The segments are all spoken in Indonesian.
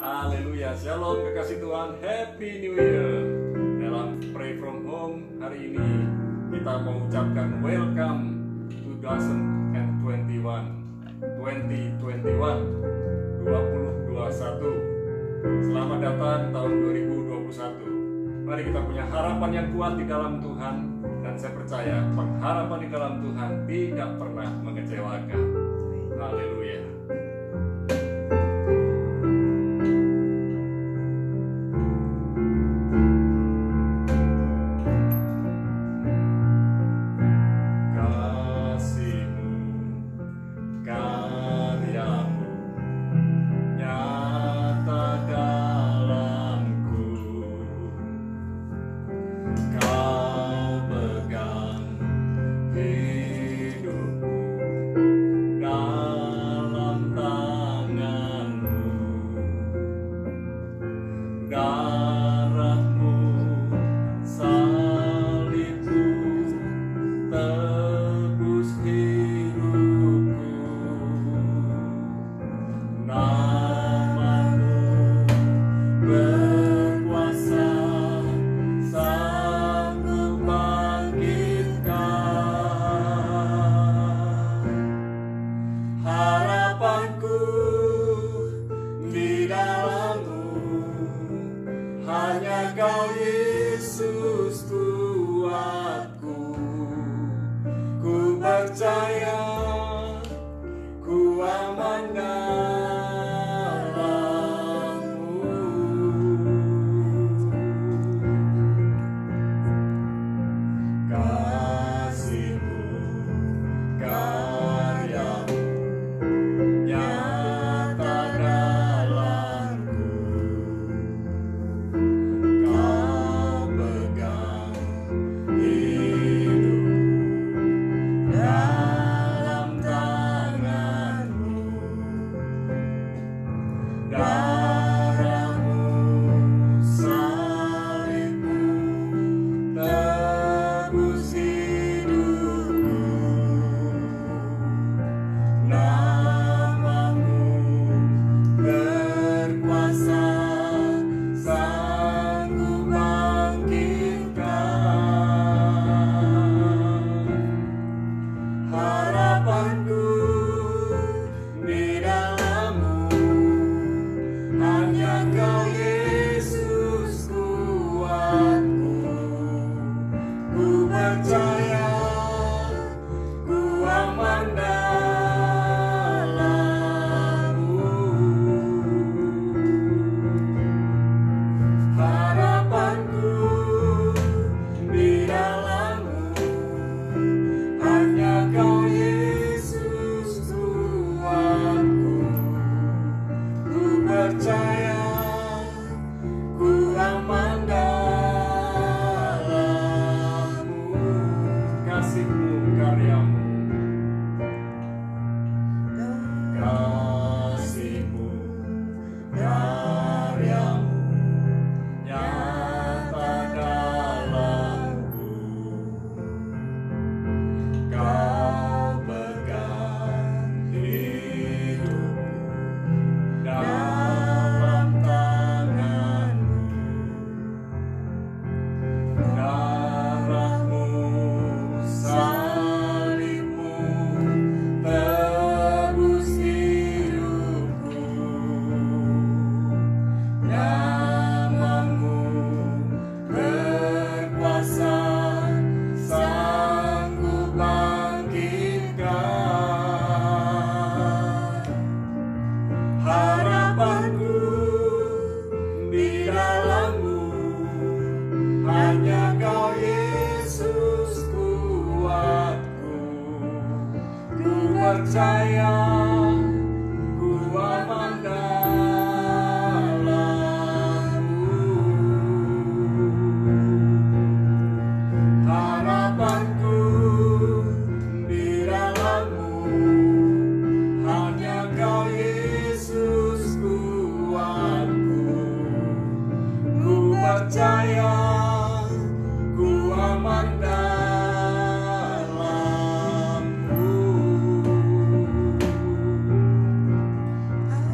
Haleluya, shalom kekasih Tuhan, Happy New Year. Dalam Pray From Home hari ini kita mengucapkan welcome 2021. Selamat datang tahun 2021. Mari kita punya harapan yang kuat di dalam Tuhan. Dan saya percaya pengharapan di dalam Tuhan tidak pernah mengecewakan. Haleluya.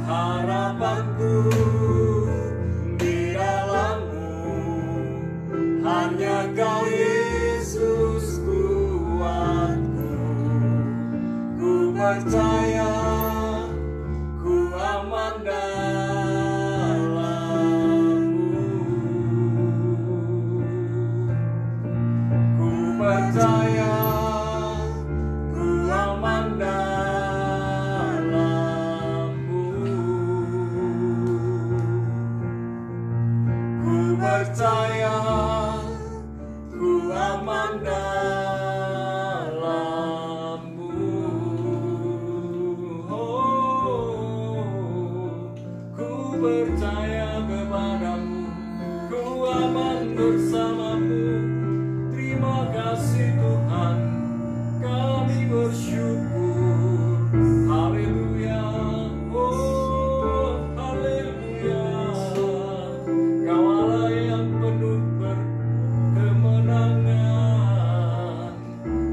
Harapanku percaya, ku aman dalam-Mu. Ku percaya kepada-Mu, ku aman bersama-Mu. Terima kasih Tuhan, kami bersyukur. Haleluya, oh haleluya. Kau Allah yang penuh berkemenangan.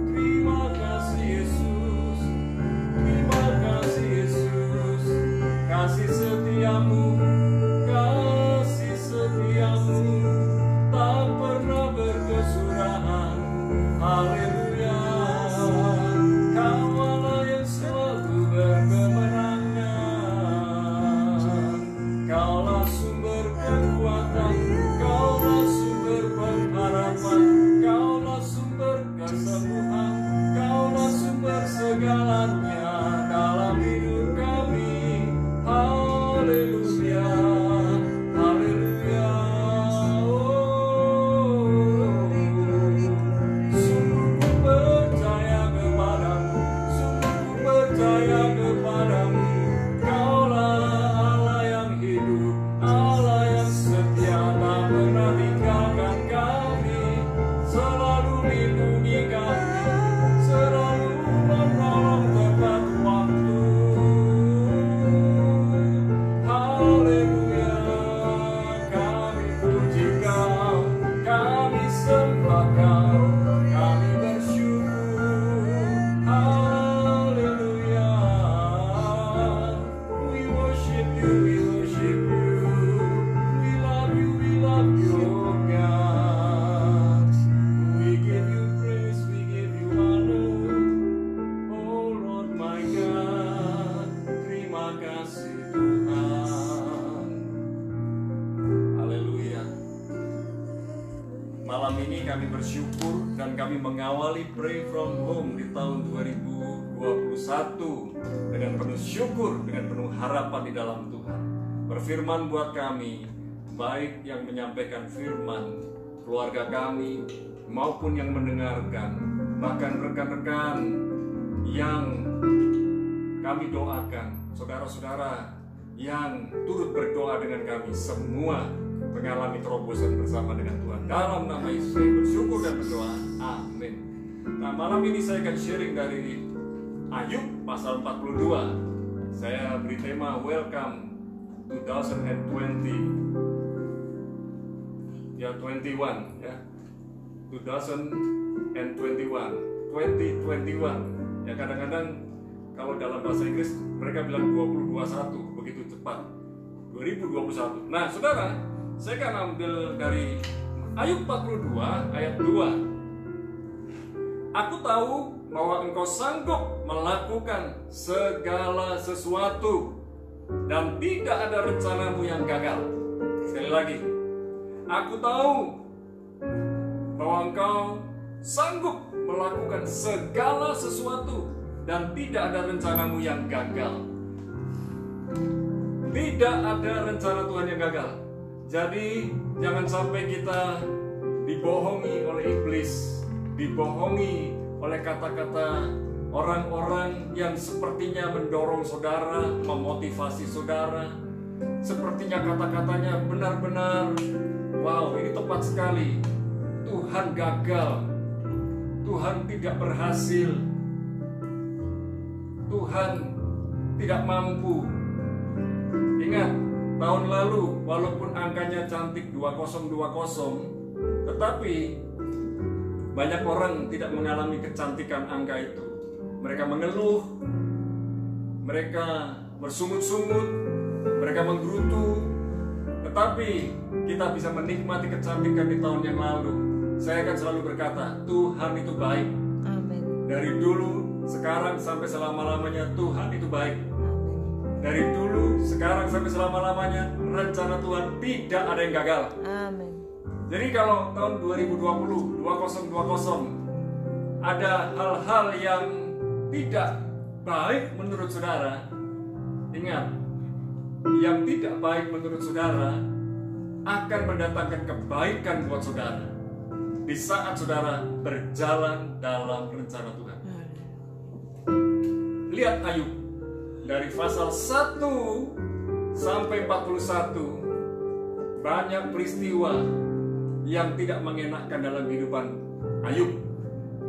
Terima kasih Yesus, terima kasih Yesus. Kasih setiamu, kasih setiamu tak pernah berkesudahan. Haleluya. Kau Allah yang selalu berkemenangan. Kaulah sumber kekuatan, Kaulah sumber pengharapan, Kaulah sumber kesembuhan, Kaulah sumber segalanya dalam hidup kami. Haleluya, haleluya. Sungguh ku percaya kepadamu, sungguh ku percaya kepadamu. Kaulah Allah yang hidup, Allah yang setia, tak pernah tinggalkan kami, selalu lindungi kami, selalu menolong tepat waktu. Haleluya, kami puji Kau, kami sembah Kau, kami bersyukur. Haleluya, we worship You, we worship You, we love You, oh God. We give You praise, we give You honor, oh Lord my God. Terima kasih Tuhan. Haleluya. Malam ini kami bersyukur dan kami mengawali Pray From Home di tahun 2021 dengan penuh syukur, dengan penuh harapan di dalam Tuhan. Berfirman buat kami, baik yang menyampaikan firman, keluarga kami, maupun yang mendengarkan, bahkan rekan-rekan yang kami doakan, saudara-saudara yang turut berdoa dengan kami, semua mengalami terobosan bersama dengan Tuhan. Dalam nama Yesus saya bersyukur dan berdoa, amin. Nah, malam ini saya akan sharing dari Ayub pasal 42. Saya beri tema Welcome 2020. Ya, 21 ya. 2021. Ya, kadang-kadang kalau dalam bahasa Inggris mereka bilang 2021, begitu cepat. 2021. Nah, saudara, saya akan ambil dari Ayub 42 ayat 2. Aku tahu bahwa Engkau sanggup melakukan segala sesuatu dan tidak ada rencanamu yang gagal. Sekali lagi, aku tahu bahwa Engkau sanggup melakukan segala sesuatu dan tidak ada rencanamu yang gagal. Tidak ada rencana Tuhan yang gagal. Jadi jangan sampai kita dibohongi oleh iblis, dibohongi oleh kata-kata orang-orang yang sepertinya mendorong saudara, memotivasi saudara. Sepertinya kata-katanya benar-benar, wow, ini tepat sekali. Tuhan gagal, Tuhan tidak berhasil, Tuhan tidak mampu. Ingat, tahun lalu walaupun angkanya cantik 2020, tetapi banyak orang tidak mengalami kecantikan angka itu. Mereka mengeluh, mereka bersungut-sungut, mereka menggerutu. Tetapi kita bisa menikmati kecantikan di tahun yang lalu. Saya akan selalu berkata, Tuhan itu baik. Amin. Dari dulu, sekarang sampai selama-lamanya Tuhan itu baik. Dari dulu, sekarang sampai selama-lamanya rencana Tuhan tidak ada yang gagal. Amin. Jadi kalau tahun 2020 ada hal-hal yang tidak baik menurut saudara, ingat, yang tidak baik menurut saudara akan mendatangkan kebaikan buat saudara di saat saudara berjalan dalam rencana Tuhan. Lihat Ayub, dari pasal 1 sampai 41, banyak peristiwa yang tidak mengenakkan dalam kehidupan Ayub.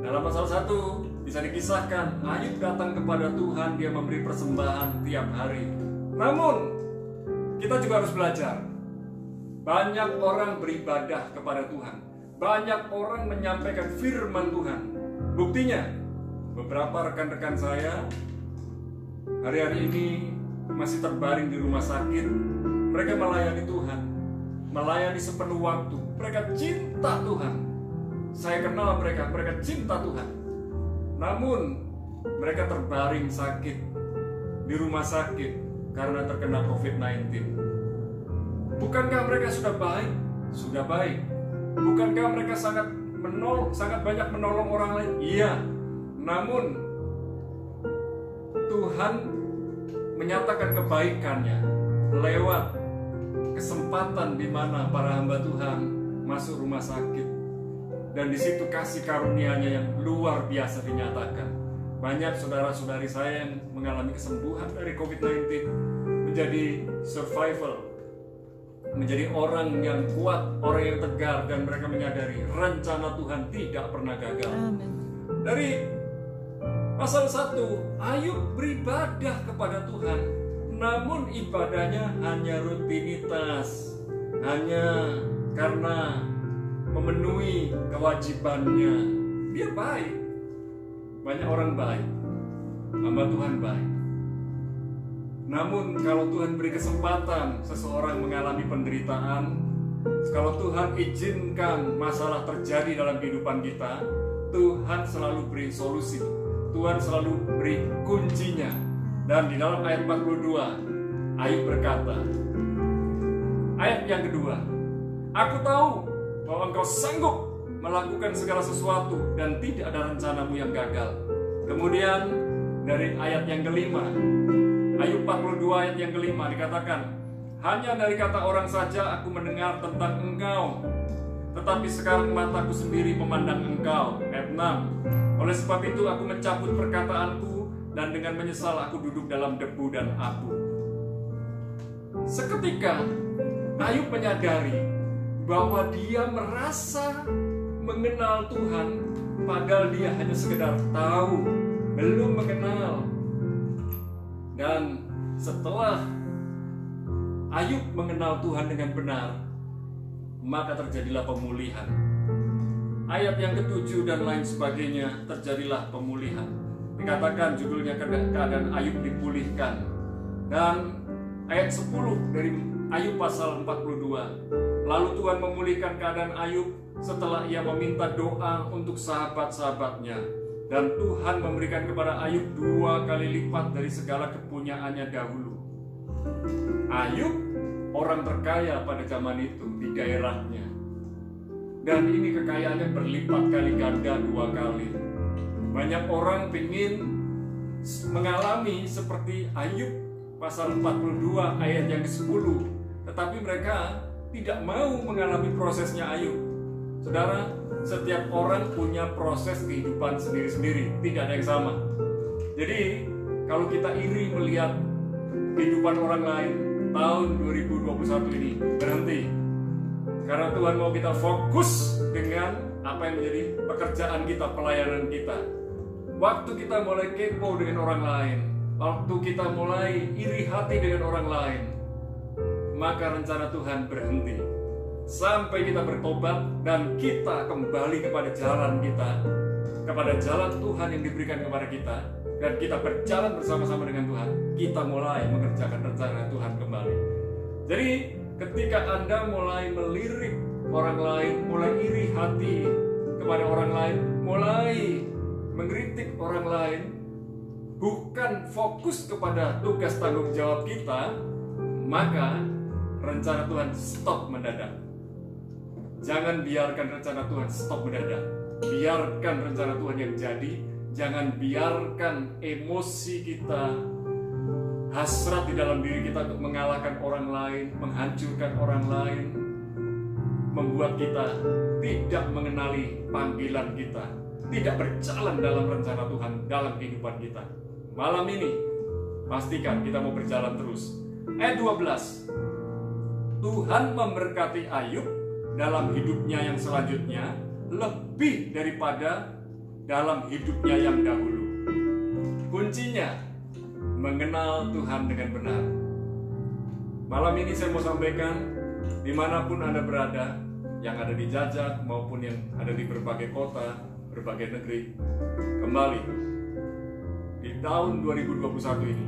Dalam pasal 1 bisa dikisahkan Ayub datang kepada Tuhan, dia memberi persembahan tiap hari. Namun kita juga harus belajar. Banyak orang beribadah kepada Tuhan, banyak orang menyampaikan firman Tuhan. Buktinya, beberapa rekan-rekan saya hari-hari ini masih terbaring di rumah sakit. Mereka melayani Tuhan, melayani sepenuh waktu. Mereka cinta Tuhan. Saya kenal mereka cinta Tuhan. Namun mereka terbaring sakit di rumah sakit karena terkena COVID-19. Bukankah mereka sudah baik? Sudah baik. Bukankah mereka sangat banyak menolong orang lain? Iya. Namun Tuhan menyatakan kebaikannya lewat kesempatan di mana para hamba Tuhan masuk rumah sakit, dan di situ kasih karunia-Nya yang luar biasa dinyatakan. Banyak saudara-saudari saya yang mengalami kesembuhan dari COVID-19, menjadi survival, menjadi orang yang kuat, orang yang tegar, dan mereka menyadari rencana Tuhan tidak pernah gagal. Amen. Dari pasal 1, Ayub beribadah kepada Tuhan, namun ibadahnya hanya rutinitas, hanya karena memenuhi kewajibannya. Dia baik. Banyak orang baik, hamba Tuhan baik. Namun kalau Tuhan beri kesempatan seseorang mengalami penderitaan, kalau Tuhan izinkan masalah terjadi dalam kehidupan kita, Tuhan selalu beri solusi, Tuhan selalu beri kuncinya. Dan di dalam ayat 42, Ayub berkata, ayat yang kedua, aku tahu bahwa engkau sanggup melakukan segala sesuatu dan tidak ada rencanamu yang gagal. Kemudian dari ayat yang kelima, Ayub 42 ayat yang kelima dikatakan, hanya dari kata orang saja aku mendengar tentang engkau, tetapi sekarang mataku sendiri memandang engkau. Ayat 6, oleh sebab itu aku mencabut perkataanku, dan dengan menyesal aku duduk dalam debu dan abu. Seketika Ayub menyadari bahwa dia merasa mengenal Tuhan, padahal dia hanya sekedar tahu, belum mengenal. Dan setelah Ayub mengenal Tuhan dengan benar, maka terjadilah pemulihan. Ayat yang ke-7 dan lain sebagainya, terjadilah pemulihan. Dikatakan judulnya keadaan Ayub dipulihkan. Dan ayat 10 dari Ayub pasal 42, lalu Tuhan memulihkan keadaan Ayub setelah ia meminta doa untuk sahabat-sahabatnya. Dan Tuhan memberikan kepada Ayub 2 kali lipat dari segala kepunyaannya dahulu. Ayub orang terkaya pada zaman itu di daerahnya, dan ini kekayaannya berlipat kali ganda 2 kali. Banyak orang ingin mengalami seperti Ayub pasal 42 ayat yang ke-10, tetapi mereka tidak mau mengalami prosesnya Ayub. Saudara, setiap orang punya proses kehidupan sendiri-sendiri, tidak ada yang sama. Jadi kalau kita iri melihat kehidupan orang lain, tahun 2021 ini berhenti. Karena Tuhan mau kita fokus dengan apa yang menjadi pekerjaan kita, pelayanan kita. Waktu kita mulai kepo dengan orang lain, waktu kita mulai iri hati dengan orang lain, maka rencana Tuhan berhenti. Sampai kita bertobat dan kita kembali kepada jalan kita, kepada jalan Tuhan yang diberikan kepada kita, dan kita berjalan bersama-sama dengan Tuhan, kita mulai mengerjakan rencana Tuhan kembali. Jadi ketika Anda mulai melirik orang lain, mulai iri hati kepada orang lain, mulai mengkritik orang lain, bukan fokus kepada tugas tanggung jawab kita, maka rencana Tuhan stop mendadak. Jangan biarkan rencana Tuhan stop mendadak. Biarkan rencana Tuhan yang jadi. Jangan biarkan emosi kita, hasrat di dalam diri kita untuk mengalahkan orang lain, menghancurkan orang lain, membuat kita tidak mengenali panggilan kita, tidak berjalan dalam rencana Tuhan dalam kehidupan kita. Malam ini pastikan kita mau berjalan terus. Ayat 12, Tuhan memberkati Ayub dalam hidupnya yang selanjutnya lebih daripada dalam hidupnya yang dahulu. Kuncinya mengenal Tuhan dengan benar. Malam ini saya mau sampaikan, dimanapun Anda berada, yang ada di Jajak maupun yang ada di berbagai kota, berbagai negeri, kembali di tahun 2021 ini,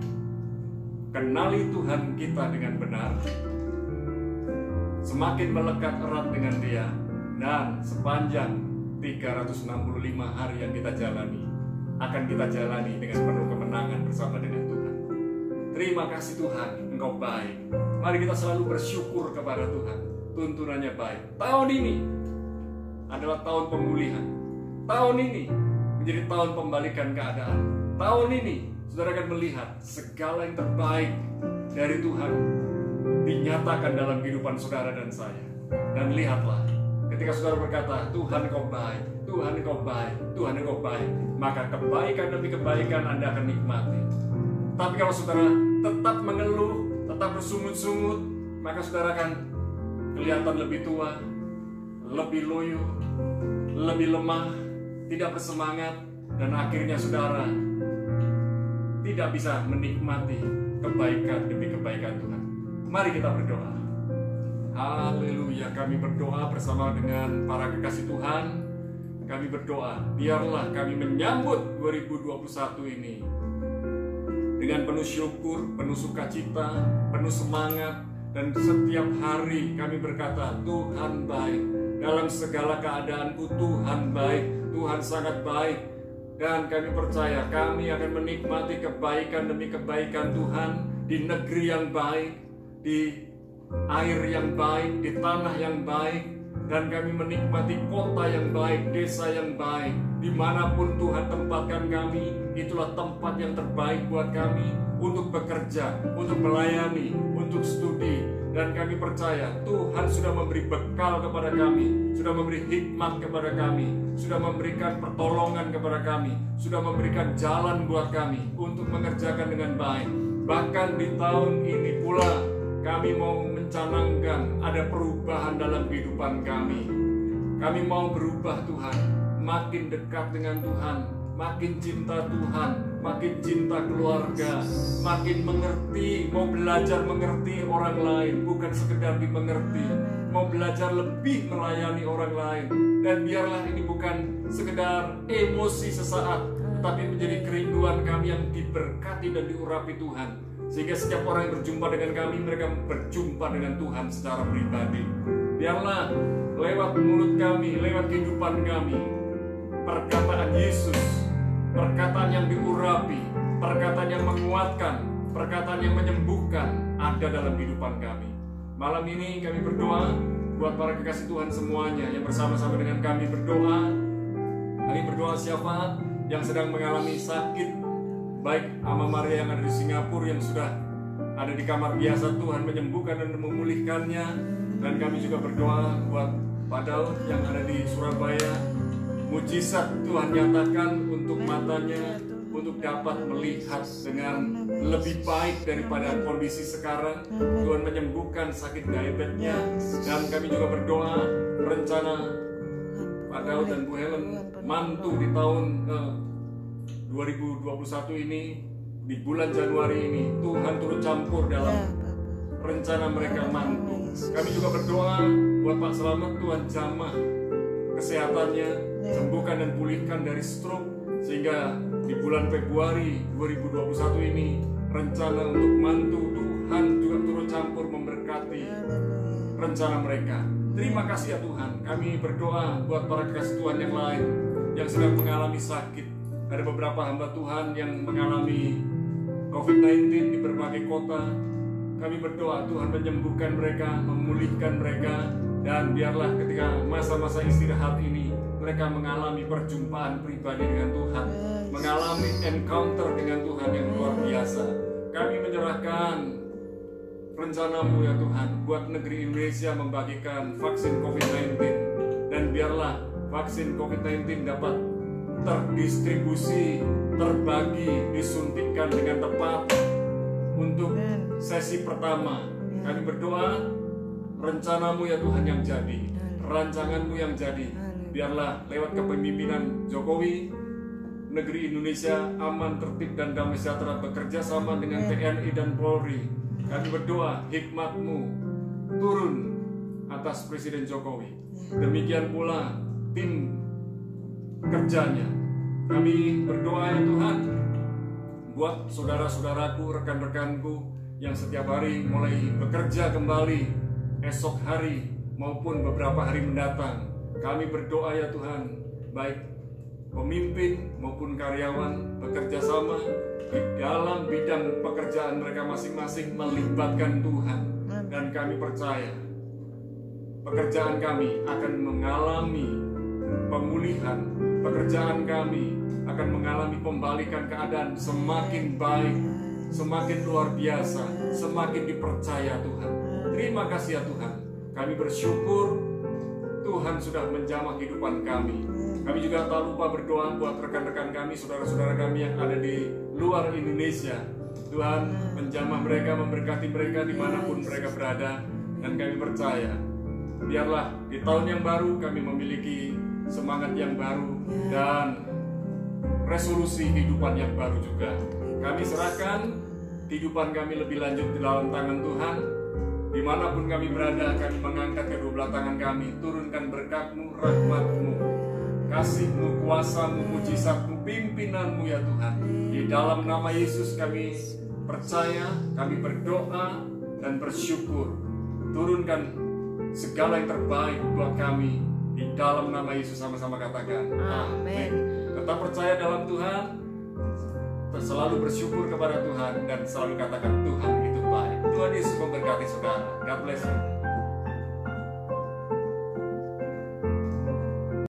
kenali Tuhan kita dengan benar, semakin melekat erat dengan Dia, dan sepanjang 365 hari yang kita jalani, akan kita jalani dengan penuh kemenangan bersama dengan Tuhan. Terima kasih Tuhan, Engkau baik. Mari kita selalu bersyukur kepada Tuhan, tuntunannya baik. Tahun ini adalah tahun pemulihan. Tahun ini menjadi tahun pembalikan keadaan. Tahun ini saudara akan melihat segala yang terbaik dari Tuhan dinyatakan dalam kehidupan saudara dan saya. Dan lihatlah, ketika saudara berkata, Tuhan Engkau baik, Tuhan Engkau baik, Tuhan Engkau baik, maka kebaikan demi kebaikan Anda akan nikmati. Tapi kalau saudara tetap mengeluh, tetap bersungut-sungut, maka saudara akan kelihatan lebih tua, lebih loyo, lebih lemah, tidak bersemangat, dan akhirnya saudara tidak bisa menikmati kebaikan demi kebaikan Tuhan. Mari kita berdoa. Haleluya, kami berdoa bersama dengan para kekasih Tuhan. Kami berdoa, biarlah kami menyambut 2021 ini dengan penuh syukur, penuh sukacita, penuh semangat, dan setiap hari kami berkata, Tuhan baik. Dalam segala keadaanku Tuhan baik, Tuhan sangat baik. Dan kami percaya kami akan menikmati kebaikan demi kebaikan Tuhan di negeri yang baik, di air yang baik, di tanah yang baik. Dan kami menikmati kota yang baik, desa yang baik. Dimanapun Tuhan tempatkan kami, itulah tempat yang terbaik buat kami untuk bekerja, untuk melayani, untuk studi. Dan kami percaya Tuhan sudah memberi bekal kepada kami, sudah memberi hikmat kepada kami, sudah memberikan pertolongan kepada kami, sudah memberikan jalan buat kami untuk mengerjakan dengan baik. Bahkan di tahun ini pula kami mau mencanangkan ada perubahan dalam kehidupan kami. Kami mau berubah Tuhan, makin dekat dengan Tuhan, makin cinta Tuhan, makin cinta keluarga, makin mengerti, mau belajar mengerti orang lain, bukan sekedar dimengerti, mau belajar lebih melayani orang lain. Dan biarlah ini bukan sekedar emosi sesaat, tetapi menjadi kerinduan kami yang diberkati dan diurapi Tuhan. Sehingga setiap orang yang berjumpa dengan kami, mereka berjumpa dengan Tuhan secara pribadi. Biarlah lewat mulut kami, lewat kehidupan kami, perkataan Yesus, perkataan yang diurapi, perkataan yang menguatkan, perkataan yang menyembuhkan ada dalam kehidupan kami. Malam ini kami berdoa buat para kekasih Tuhan semuanya yang bersama-sama dengan kami berdoa. Kami berdoa siapa yang sedang mengalami sakit, baik Ama Maria yang ada di Singapura yang sudah ada di kamar biasa, Tuhan menyembuhkan dan memulihkannya. Dan kami juga berdoa buat Pak Daud yang ada di Surabaya, mujizat Tuhan nyatakan untuk matanya, untuk dapat melihat dengan lebih baik daripada kondisi sekarang. Tuhan menyembuhkan sakit diabetesnya. Dan kami juga berdoa rencana Pak Daud dan Bu Helen mantu di tahun 2021 ini, di bulan Januari ini, Tuhan turut campur dalam rencana mereka mantu. Kami juga berdoa buat Pak Selamat, Tuhan jamah kesehatannya, sembuhkan dan pulihkan dari stroke, sehingga di bulan Februari 2021 ini rencana untuk mantu Tuhan juga turut campur memberkati rencana mereka. Terima kasih ya Tuhan. Kami berdoa buat para kekasih Tuhan yang lain yang sedang mengalami sakit. Ada beberapa hamba Tuhan yang mengalami COVID-19 di berbagai kota. Kami berdoa Tuhan menyembuhkan mereka, memulihkan mereka. Dan biarlah ketika masa-masa istirahat ini mereka mengalami perjumpaan pribadi dengan Tuhan, mengalami encounter dengan Tuhan yang luar biasa. Kami menyerahkan rencanamu ya Tuhan buat negeri Indonesia membagikan vaksin COVID-19, dan biarlah vaksin COVID-19 dapat terdistribusi, terbagi, disuntikkan dengan tepat untuk sesi pertama. Kami berdoa rencanamu ya Tuhan yang jadi, rancanganmu yang jadi. Biarlah lewat kepemimpinan Jokowi, negeri Indonesia aman, tertib, dan damai sejahtera, bekerja sama dengan TNI dan Polri. Kami berdoa hikmat-Mu turun atas Presiden Jokowi. Demikian pula tim kerjanya. Kami berdoa ya Tuhan buat saudara-saudaraku, rekan-rekanku yang setiap hari mulai bekerja kembali esok hari maupun beberapa hari mendatang. Kami berdoa ya Tuhan, baik pemimpin maupun karyawan bekerja sama di dalam bidang pekerjaan mereka masing-masing melibatkan Tuhan. Dan kami percaya pekerjaan kami akan mengalami pemulihan, pekerjaan kami akan mengalami pembalikan keadaan semakin baik, semakin luar biasa, semakin dipercaya Tuhan. Terima kasih ya Tuhan, kami bersyukur Tuhan sudah menjamah kehidupan kami. Kami juga tak lupa berdoa buat rekan-rekan kami, saudara-saudara kami yang ada di luar Indonesia. Tuhan menjamah mereka, memberkati mereka dimanapun mereka berada. Dan kami percaya, biarlah di tahun yang baru kami memiliki semangat yang baru dan resolusi kehidupan yang baru juga. Kami serahkan kehidupan kami lebih lanjut di dalam tangan Tuhan. Dimanapun kami berada, kami mengangkat kedua belah tangan kami. Turunkan berkat-Mu, rahmat-Mu, kasih-Mu, kuasa-Mu, mujizat-Mu, pimpinan-Mu ya Tuhan. Di dalam nama Yesus kami percaya, kami berdoa dan bersyukur. Turunkan segala yang terbaik buat kami. Di dalam nama Yesus sama-sama katakan amin. Tetap percaya dalam Tuhan, selalu bersyukur kepada Tuhan, dan selalu katakan Tuhan itu baik. Tuhan Yesus memberkati saudara. God bless you.